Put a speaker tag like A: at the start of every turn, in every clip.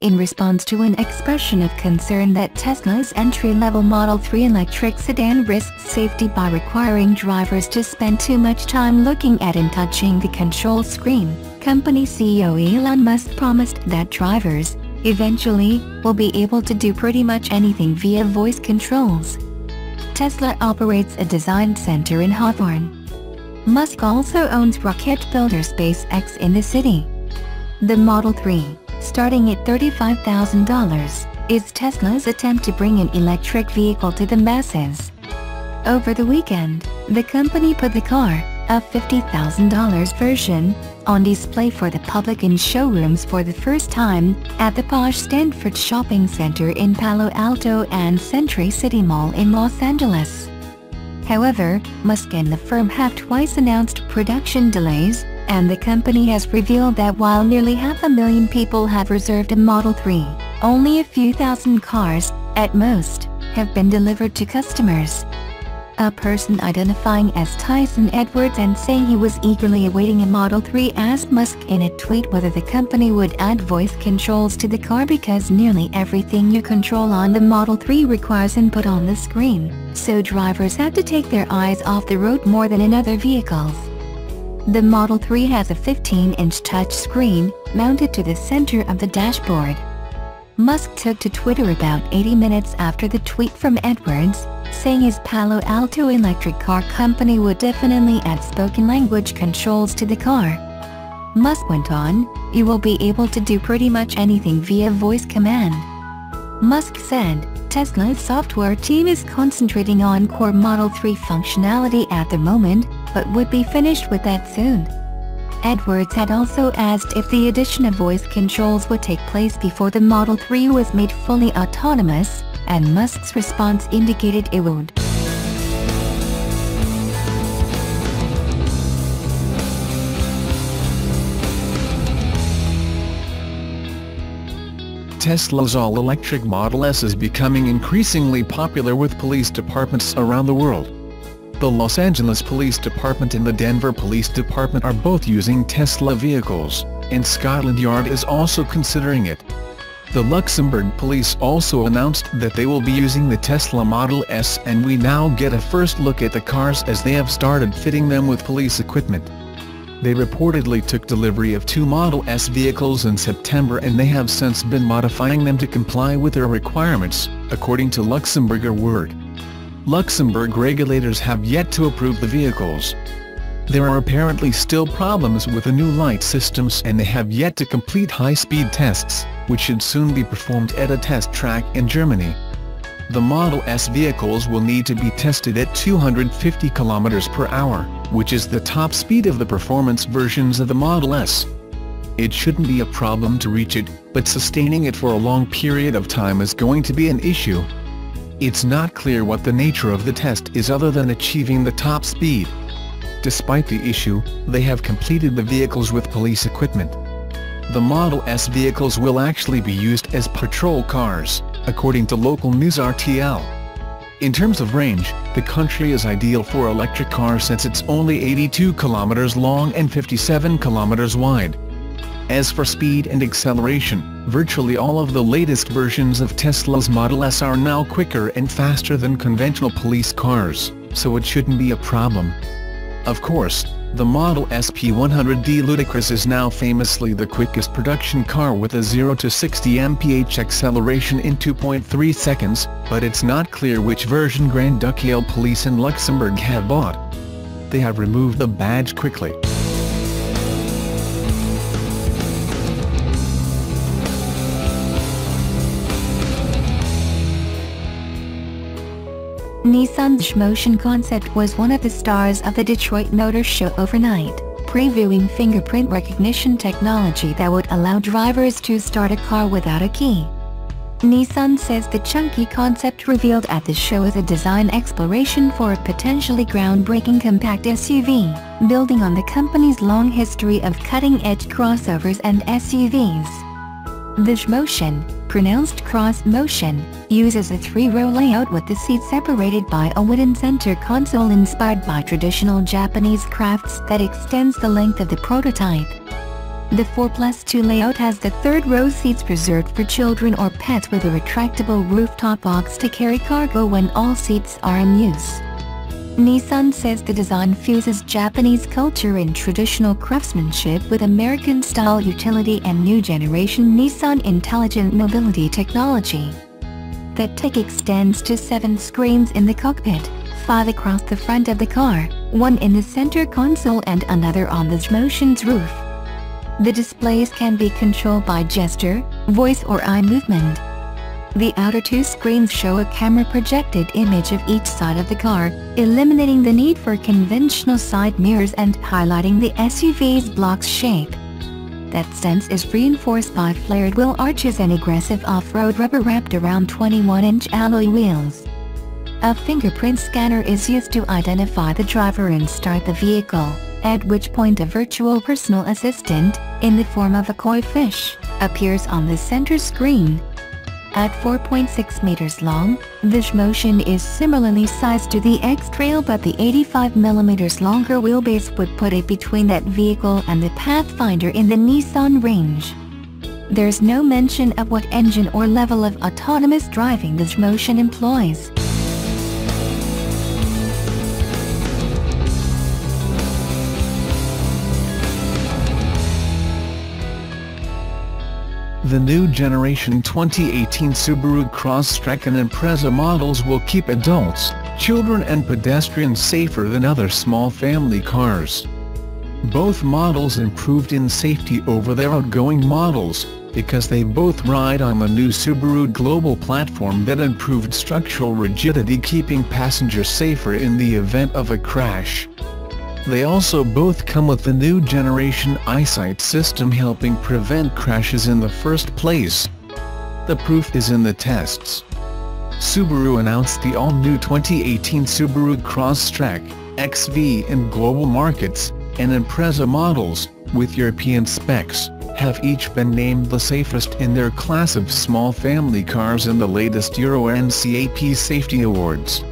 A: in response to an expression of concern that Tesla's entry-level Model 3 electric sedan risks safety by requiring drivers to spend too much time looking at and touching the control screen. Company CEO Elon Musk promised that drivers, eventually, will be able to do pretty much anything via voice controls. Tesla operates a design center in Hawthorne. Musk also owns rocket builder SpaceX in the city. The Model 3, starting at $35,000, is Tesla's attempt to bring an electric vehicle to the masses. Over the weekend, the company put the car, a $50,000 version, on display for the public in showrooms for the first time, at the posh Stanford Shopping Center in Palo Alto and Century City Mall in Los Angeles. However, Musk and the firm have twice announced production delays, and the company has revealed that while nearly 500,000 people have reserved a Model 3, only a few thousand cars, at most, have been delivered to customers. A person identifying as Tyson Edwards and saying he was eagerly awaiting a Model 3 asked Musk in a tweet whether the company would add voice controls to the car because nearly everything you control on the Model 3 requires input on the screen, so drivers have to take their eyes off the road more than in other vehicles. The Model 3 has a 15-inch touchscreen, mounted to the center of the dashboard. Musk took to Twitter about 80 minutes after the tweet from Edwards, saying his Palo Alto electric car company would definitely add spoken language controls to the car. Musk went on, "You will be able to do pretty much anything via voice command." Musk said, Tesla's software team is concentrating on core Model 3 functionality at the moment, but would be finished with that soon. Edwards had also asked if the addition of voice controls would take place before the Model 3 was made fully autonomous, and Musk's response indicated it would.
B: Tesla's all-electric Model S is becoming increasingly popular with police departments around the world. The Los Angeles Police Department and the Denver Police Department are both using Tesla vehicles, and Scotland Yard is also considering it. The Luxembourg police also announced that they will be using the Tesla Model S, and we now get a first look at the cars as they have started fitting them with police equipment. They reportedly took delivery of 2 Model S vehicles in September, and they have since been modifying them to comply with their requirements, according to Luxembourger Word. Luxembourg regulators have yet to approve the vehicles. There are apparently still problems with the new light systems, and they have yet to complete high-speed tests, which should soon be performed at a test track in Germany. The Model S vehicles will need to be tested at 250 km per hour, which is the top speed of the performance versions of the Model S. It shouldn't be a problem to reach it, but sustaining it for a long period of time is going to be an issue. It's not clear what the nature of the test is other than achieving the top speed. Despite the issue, they have completed the vehicles with police equipment. The Model S vehicles will actually be used as patrol cars, according to local news RTL. In terms of range, the country is ideal for electric cars since it's only 82 kilometers long and 57 kilometers wide. As for speed and acceleration, virtually all of the latest versions of Tesla's Model S are now quicker and faster than conventional police cars, so it shouldn't be a problem. Of course, the Model S P100D Ludicrous is now famously the quickest production car with a 0 to 60 mph acceleration in 2.3 seconds, but it's not clear which version Grand Ducal Police in Luxembourg have bought. They have removed the badge quickly.
A: Nissan's Motion concept was one of the stars of the Detroit Motor Show overnight, previewing fingerprint recognition technology that would allow drivers to start a car without a key. Nissan says the chunky concept revealed at the show is a design exploration for a potentially groundbreaking compact SUV, building on the company's long history of cutting-edge crossovers and SUVs. The Motion, pronounced Cross Motion, uses a 3-row layout with the seat separated by a wooden center console inspired by traditional Japanese crafts that extends the length of the prototype. The 4+2 layout has the third-row seats reserved for children or pets with a retractable rooftop box to carry cargo when all seats are in use. Nissan says the design fuses Japanese culture and traditional craftsmanship with American-style utility and new-generation Nissan intelligent mobility technology. The tech extends to 7 screens in the cockpit, 5 across the front of the car, 1 in the center console and another on the Motion's roof. The displays can be controlled by gesture, voice or eye movement. The outer 2 screens show a camera-projected image of each side of the car, eliminating the need for conventional side mirrors and highlighting the SUV's block shape. That stance is reinforced by flared wheel arches and aggressive off-road rubber wrapped around 21-inch alloy wheels. A fingerprint scanner is used to identify the driver and start the vehicle, at which point a virtual personal assistant, in the form of a koi fish, appears on the center screen. At 4.6 meters long, this Motion is similarly sized to the X-Trail, but the 85mm longer wheelbase would put it between that vehicle and the Pathfinder in the Nissan range. There's no mention of what engine or level of autonomous driving this Motion employs.
B: The new generation 2018 Subaru Crosstrek and Impreza models will keep adults, children and pedestrians safer than other small family cars. Both models improved in safety over their outgoing models, because they both ride on the new Subaru Global platform that improved structural rigidity, keeping passengers safer in the event of a crash. They also both come with the new generation eyesight system, helping prevent crashes in the first place. The proof is in the tests. Subaru announced the all-new 2018 Subaru Crosstrek, XV in global markets, and Impreza models, with European specs, have each been named the safest in their class of small family cars in the latest Euro NCAP Safety Awards.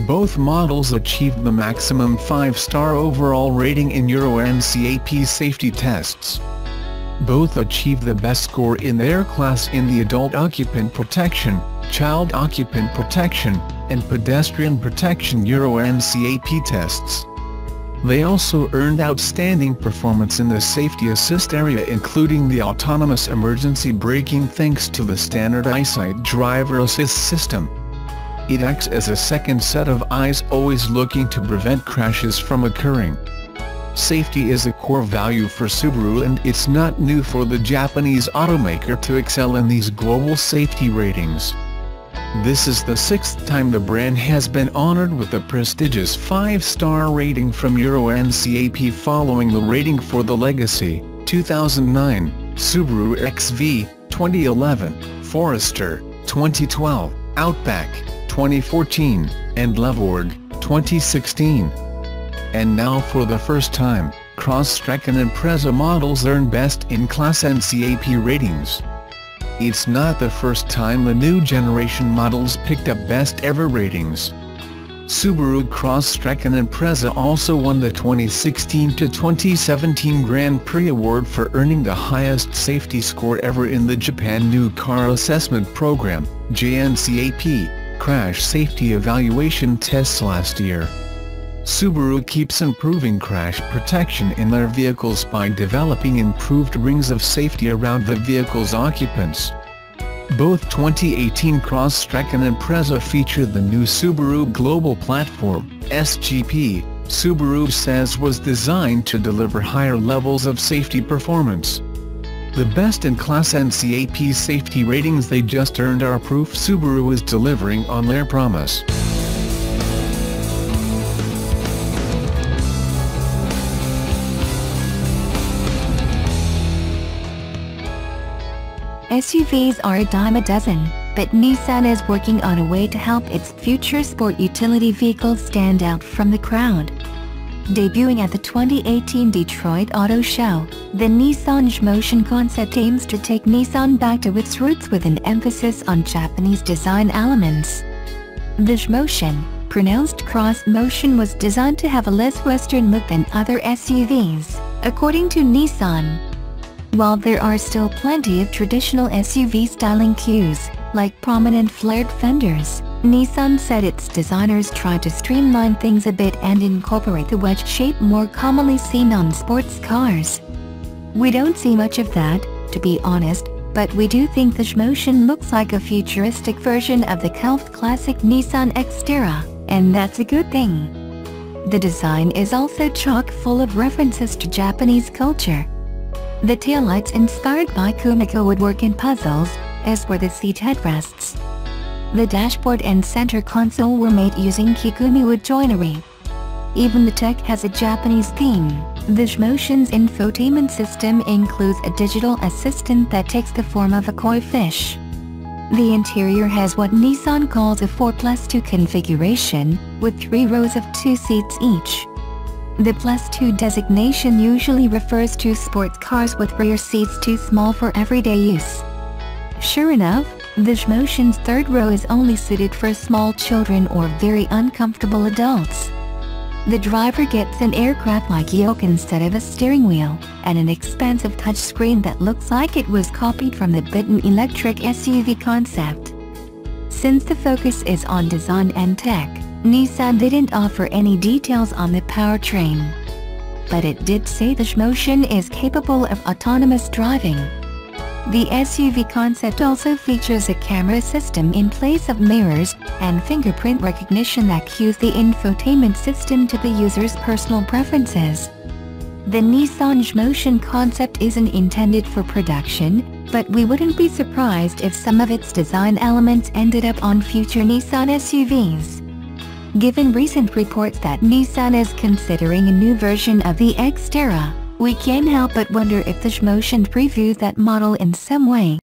B: Both models achieved the maximum 5-star overall rating in Euro NCAP safety tests. Both achieved the best score in their class in the adult occupant protection, child occupant protection, and pedestrian protection Euro NCAP tests. They also earned outstanding performance in the safety assist area, including the autonomous emergency braking thanks to the standard eyesight driver assist system. It acts as a second set of eyes, always looking to prevent crashes from occurring. Safety is a core value for Subaru, and it's not new for the Japanese automaker to excel in these global safety ratings. This is the 6th time the brand has been honored with a prestigious 5-star rating from Euro NCAP, following the rating for the Legacy, 2009, Subaru XV, 2011, Forester, 2012, Outback, 2014, and Levorg, 2016. And now, for the first time, Crosstrek and Impreza models earn best-in-class NCAP ratings. It's not the first time the new generation models picked up best-ever ratings. Subaru Crosstrek and Impreza also won the 2016 to 2017 Grand Prix Award for earning the highest safety score ever in the Japan New Car Assessment Program, JNCAP, crash safety evaluation tests last year. Subaru keeps improving crash protection in their vehicles by developing improved rings of safety around the vehicle's occupants. Both 2018 Crosstrek and Impreza feature the new Subaru Global Platform, SGP, Subaru says was designed to deliver higher levels of safety performance. The best-in-class NCAP safety ratings they just earned are proof Subaru is delivering on their promise.
A: SUVs are a dime a dozen, but Nissan is working on a way to help its future sport utility vehicles stand out from the crowd. Debuting at the 2018 Detroit Auto Show, the Nissan Motion concept aims to take Nissan back to its roots with an emphasis on Japanese design elements. The Motion, pronounced Cross Motion, was designed to have a less Western look than other SUVs, according to Nissan. While there are still plenty of traditional SUV styling cues, like prominent flared fenders, Nissan said its designers tried to streamline things a bit and incorporate the wedge shape more commonly seen on sports cars. "We don't see much of that, to be honest, but we do think the Motion looks like a futuristic version of the cult classic Nissan Xterra, and that's a good thing." The design is also chock full of references to Japanese culture. The taillights inspired by Kumiko woodwork and puzzles, as were the seat headrests. The dashboard and center console were made using Kikumi wood joinery. Even the tech has a Japanese theme. The Motion's infotainment system includes a digital assistant that takes the form of a koi fish. The interior has what Nissan calls a 4+2 configuration, with 3 rows of 2 seats each. The +2 designation usually refers to sports cars with rear seats too small for everyday use. Sure enough, the Motion's third row is only suited for small children or very uncomfortable adults. The driver gets an aircraft-like yoke instead of a steering wheel, and an expansive touchscreen that looks like it was copied from the bitten electric SUV concept. Since the focus is on design and tech, Nissan didn't offer any details on the powertrain. But it did say the Motion is capable of autonomous driving. The SUV concept also features a camera system in place of mirrors, and fingerprint recognition that cues the infotainment system to the user's personal preferences. The Nissan Motion concept isn't intended for production, but we wouldn't be surprised if some of its design elements ended up on future Nissan SUVs. Given recent reports that Nissan is considering a new version of the Xterra, we can't help but wonder if the Motion previewed that model in some way.